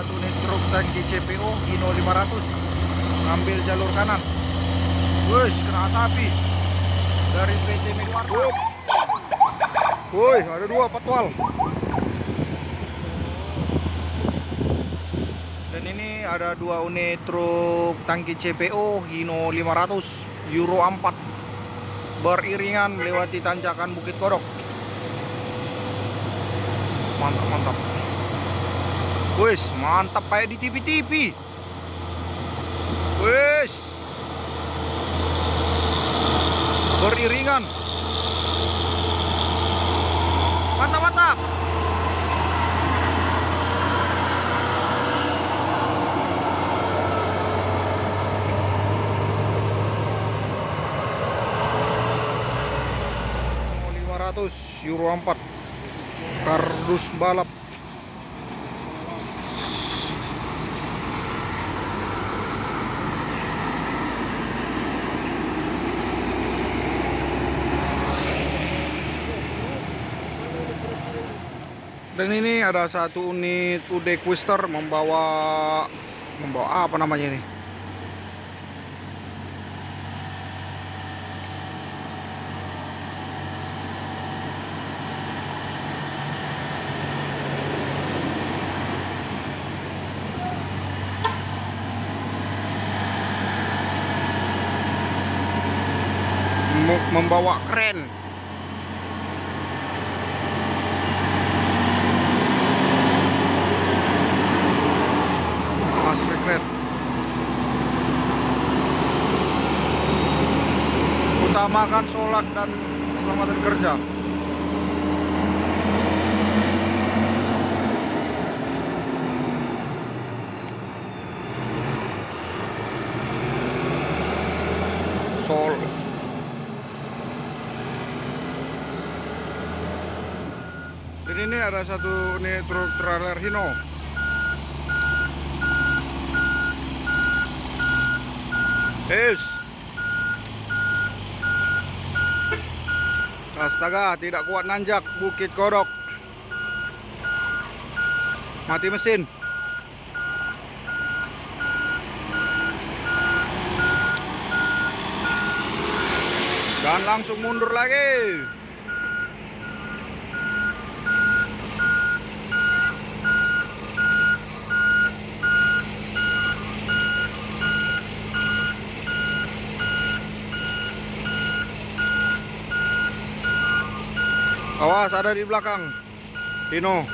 satu unit truk tangki CPO Hino 500 ngambil jalur kanan. Wush, kena api dari PT Megawarta. Woi, ada dua patwal. Dan ini ada dua unit truk tangki CPO Hino 500 Euro 4 beriringan melewati tanjakan Bukit Kodok. Mantap. Wis, mantap kayak di TV-TV. Wis. Beriringan. Mantap. Euro 4 kardus balap. Dan ini ada satu unit UD Twister membawa apa namanya ini? Membawa kren. Asli keren. Utamakan sholat dan keselamatan kerja. Dan ini ada satu unit truk trailer Hino. Astaga, tidak kuat nanjak Bukit Kodok. Mati mesin. Dan langsung mundur lagi. Awas, ada di belakang Hino.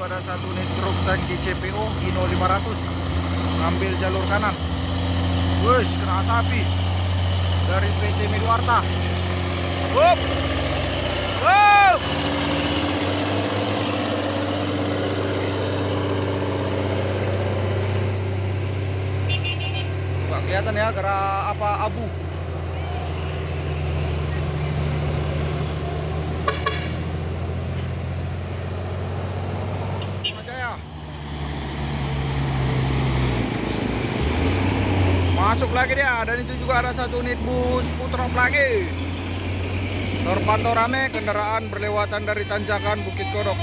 Ada satu unit truk tangki CPO Hino 500 ngambil jalur kanan. Wush, kena api dari PT Megawarta. Wup. Wup. Nggak kelihatan ya gara apa abu. Masuk lagi dia, dan itu juga ada satu unit bus putrop lagi. Terpantau rame kendaraan berlewatan dari tanjakan Bukit Kodok.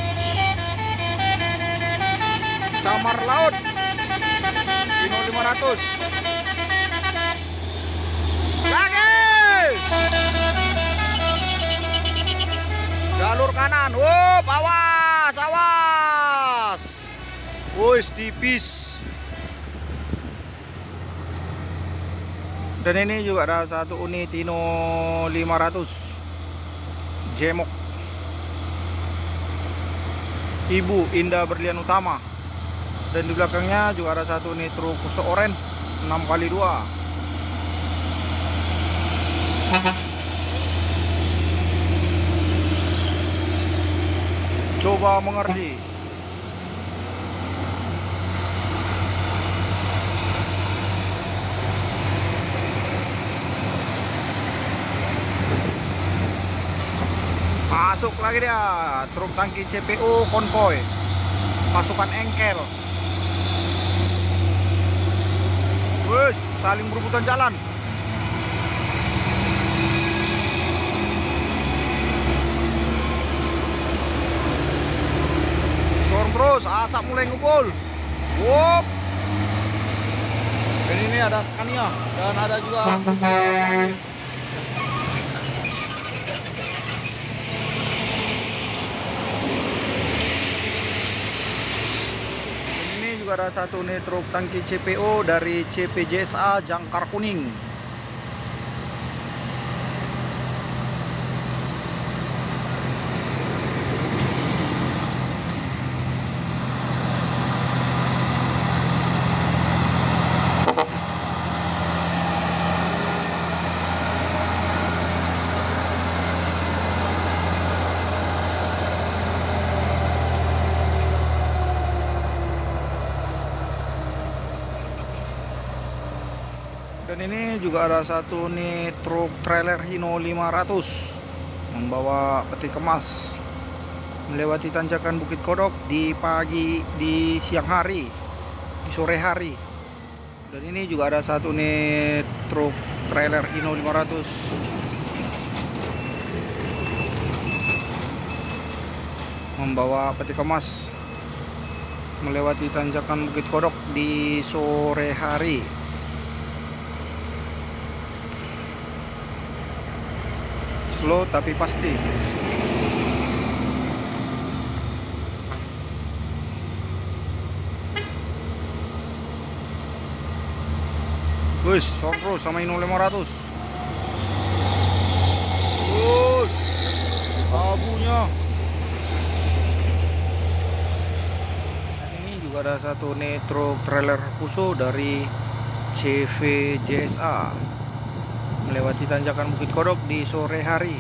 Kamar laut Hino 500 lagi. Jalur kanan, wup, awas. Wush, tipis. Dan ini juga ada satu unit Hino 500 Jemok Ibu Indah Berlian Utama. Dan di belakangnya juga ada satu unit truk Fuso Oren 6x2. Coba mengerti. Masuk lagi dia, truk tangki CPO konvoy pasukan engkel. Wes, saling berebutan jalan. Dorong terus, asap mulai ngumpul. Wup. Dan ini ada Scania dan ada juga juga ada satu nih truk tangki CPO dari CPJSA Jangkar Kuning. Dan ini juga ada satu nih truk trailer Hino 500 membawa peti kemas melewati tanjakan Bukit Kodok di siang hari, di sore hari. Dan ini juga ada satu nih truk trailer Hino 500 membawa peti kemas melewati tanjakan Bukit Kodok di sore hari. Slow tapi pasti. Wih, Sorpro sama Hino 500. Wih, abunya. Ini juga ada satu nih truk trailer Fuso dari CVJSA melewati tanjakan Bukit Kodok di sore hari.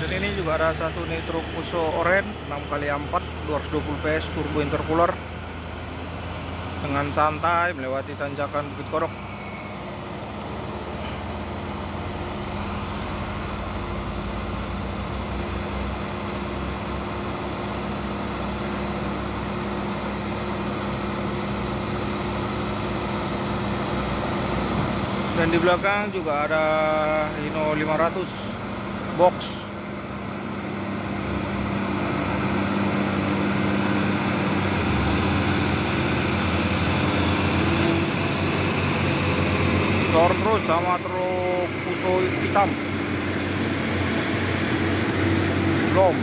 Dan ini juga ada satu nih truk Fuso oren 6x4 220 PS turbo intercooler dengan santai melewati tanjakan Bukit Kodok. Dan di belakang juga ada Hino 500 box. Sor terus sama truk Fuso hitam. Belum.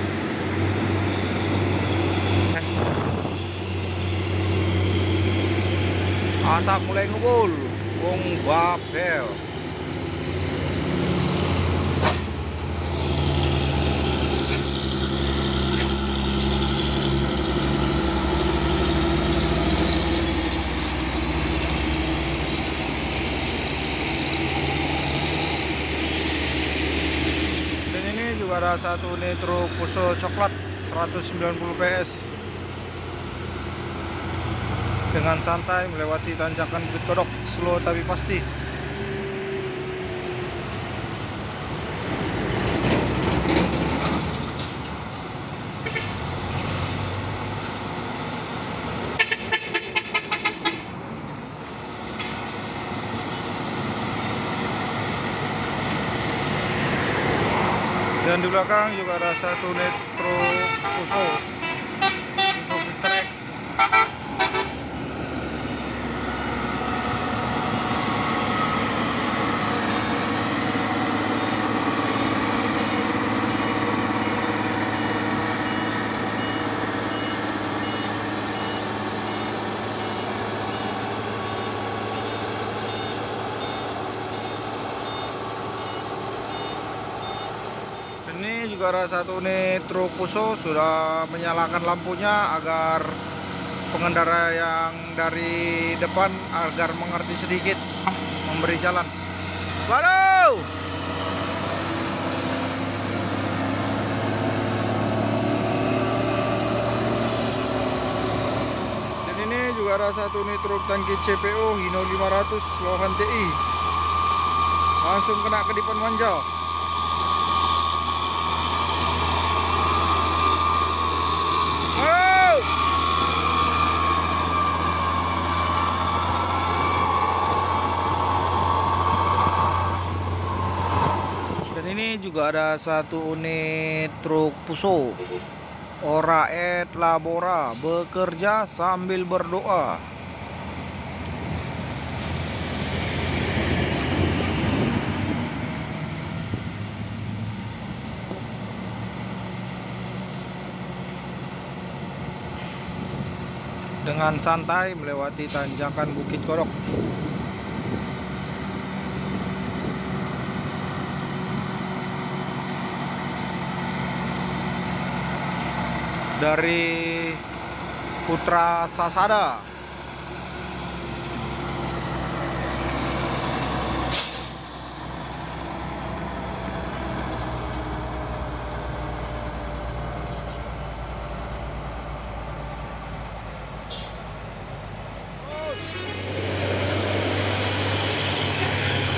Asap mulai ngumpul. Wong Babel. Ada satu nih truk Fuso coklat 190 PS dengan santai melewati tanjakan Bukit Kodok, slow tapi pasti. Dan di belakang juga ada satu net truk Fuso Victor X. Ini juga ada satu nih truk Fuso sudah menyalakan lampunya agar pengendara yang dari depan agar mengerti sedikit memberi jalan. Waduh! Dan ini juga ada satu nih truk tangki CPO Hino 500 Lohan TI. Langsung kena kedipan manja. Dan ini juga ada satu unit truk Fuso Ora et Labora, bekerja sambil berdoa. Dengan santai melewati tanjakan Bukit Kodok. Dari Putra Sasada.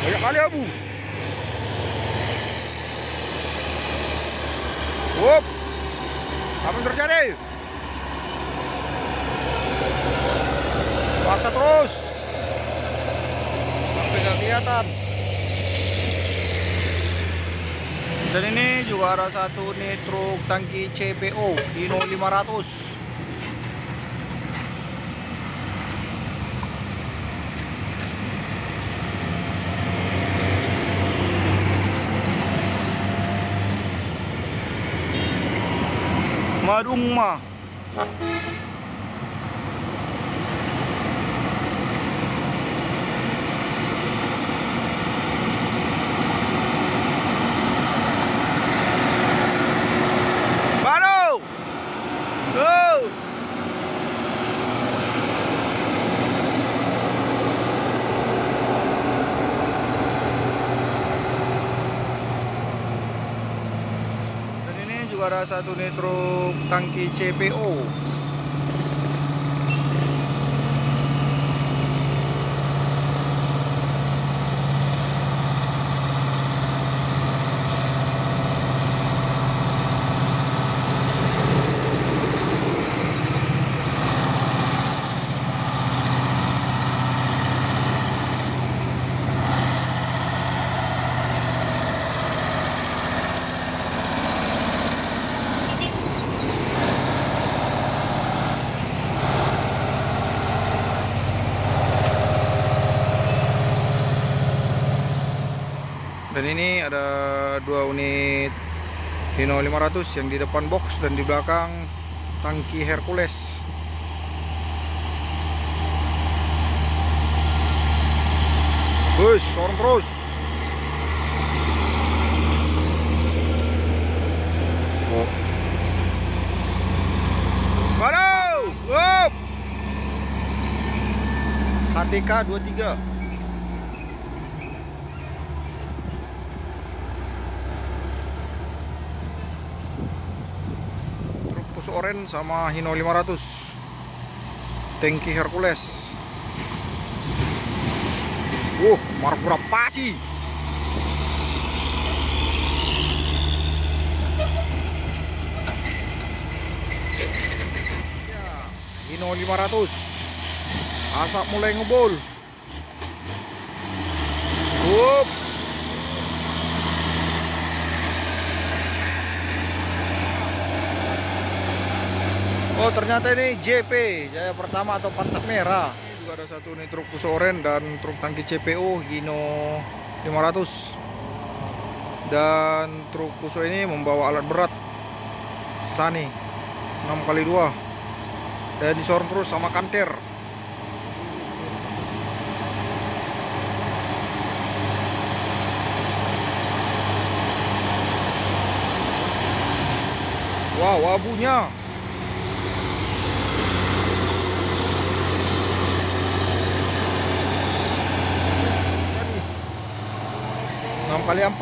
Banyak kali abu. Wup. Apa yang terjadi? Paksa terus sampai gak kelihatan. Dan ini juga ada satu nih truk tangki CPO Hino 500. Madung mah. Baru. Go. Juga ada satu nih truk tangki CPO. Dan ini ada dua unit Hino 500 yang di depan box dan di belakang tangki Hercules. Bus, sorong terus. Waduh, up. HTK 23. Fuso Oren sama Hino 500 tangki Hercules. Mark berapa sih? Ya, Hino 500 asap mulai ngebul. Oh, ternyata ini JP, Jaya Pertama atau Pantap Merah. Ini juga ada satu nih truk Fuso Oren dan truk tangki CPO Hino 500. Dan truk Fuso ini membawa alat berat Sani 6x2 dan disorong terus sama kanter. Wow, abunya. 6x4.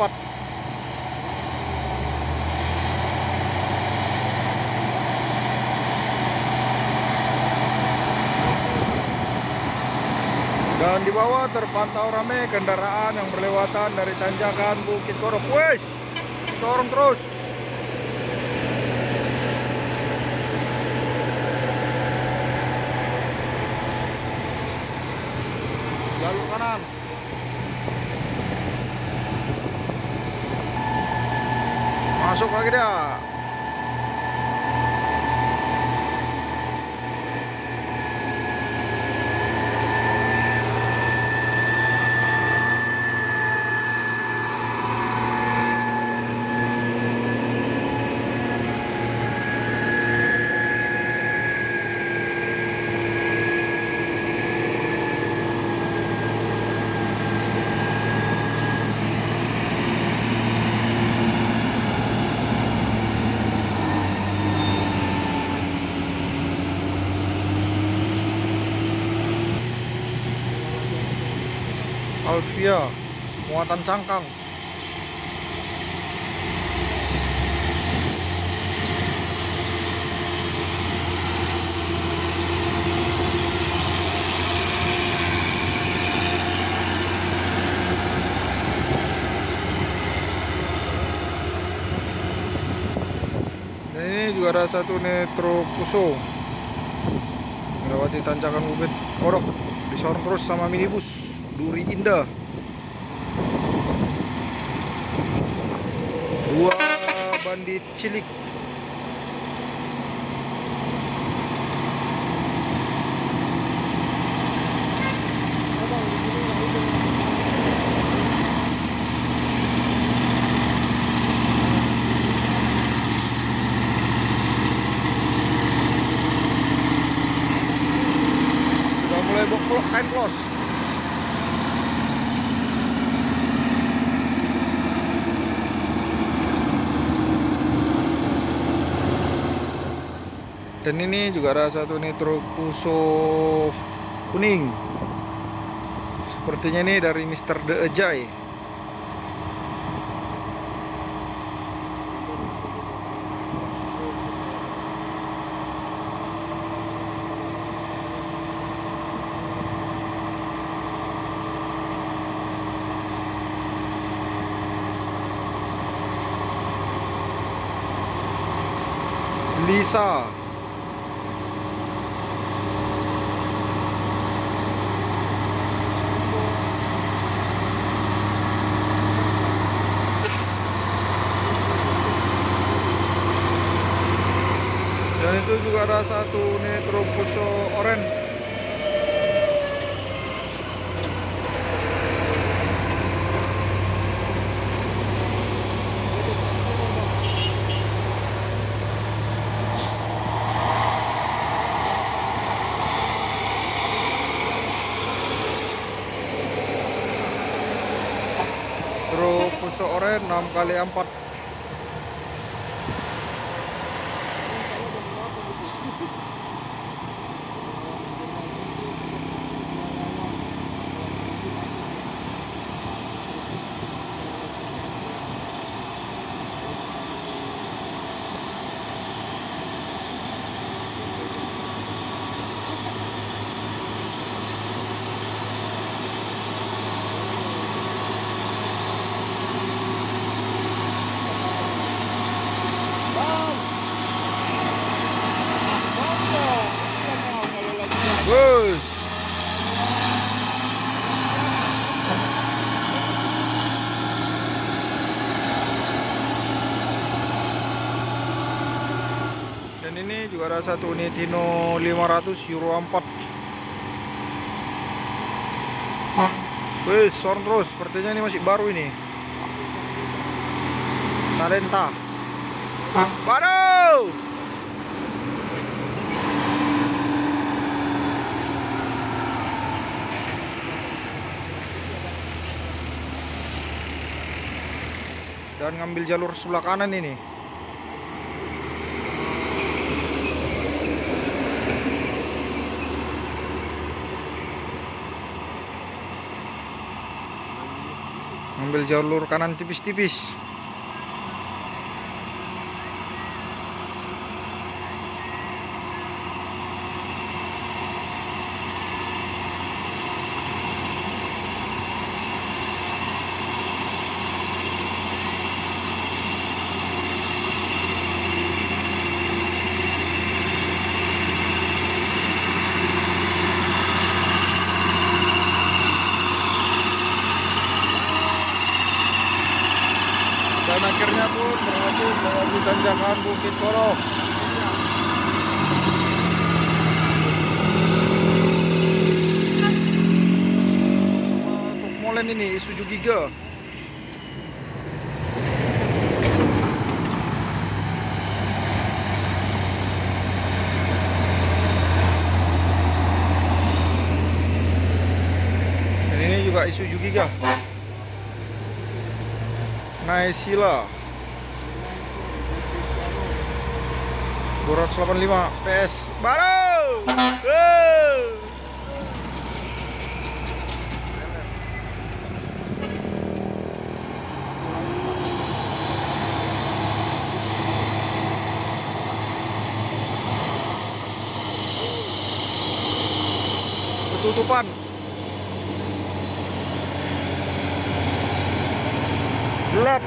Dan di bawah terpantau ramai kendaraan yang berlewatan dari tanjakan Bukit Kodok. Wes, sorong terus. Jalur kanan. Masuk lagi dia. Alvia muatan cangkang. Dan ini juga ada satu Netro Puso melewati tanjakan Bukit Kodok, disorong terus sama minibus Duri Indah. 2 bandit cilik. Sudah mulai boklok kain klos. Dan ini juga ada satu Nitro Puso kuning. Sepertinya ini dari Mr. The Ajay. Lisa. Dan itu juga ada satu Nitro Puso oranye. Nitro Puso oranye 6x4. Bus. Dan ini juga ada satu unit Hino 500 Euro 4. Wih, sorong terus. Sepertinya ini masih baru ini. Talenta. Waduh. Dan ngambil jalur sebelah kanan ini. Ambil jalur kanan tipis-tipis. Dan akhirnya pun berhasil melewati tanjakan Bukit Koro. Untuk molen ini Isuzu Giga. Dan ini juga Isuzu Giga. Naisila 285 PS baru. Ketutupan. Gelap.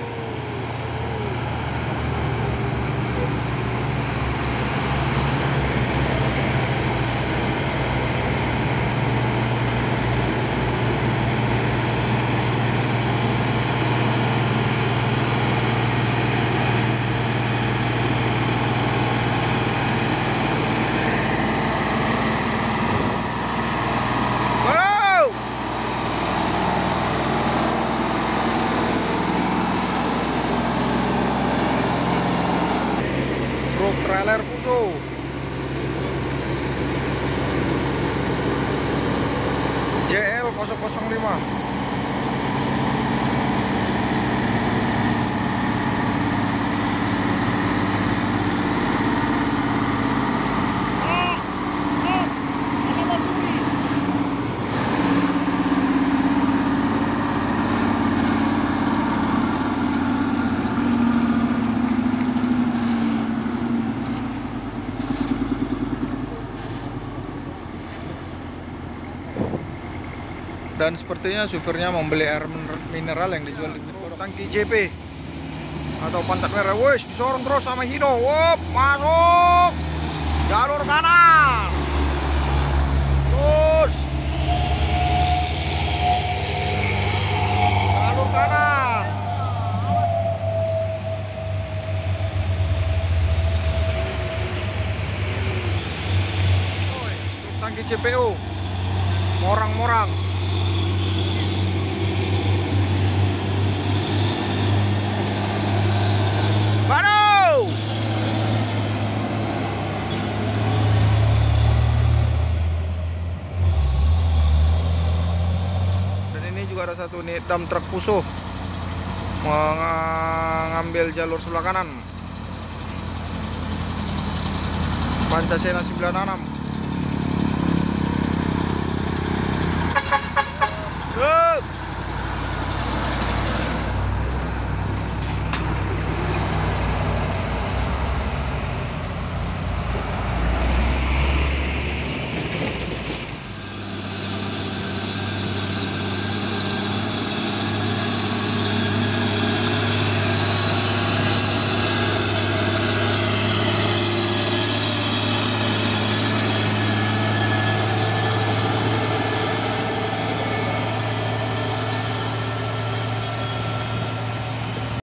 Trailer Fuso JL 005. Dan sepertinya supirnya membeli air mineral yang dijual di tangki JP atau pantat merah. Wes, disorong terus sama Hino. Wop, masuk jalur kanan. Terus jalur kanan. Tangki CPO morang-morang. Ada satu nih dump truk Fuso mengambil jalur sebelah kanan Pancasila 96.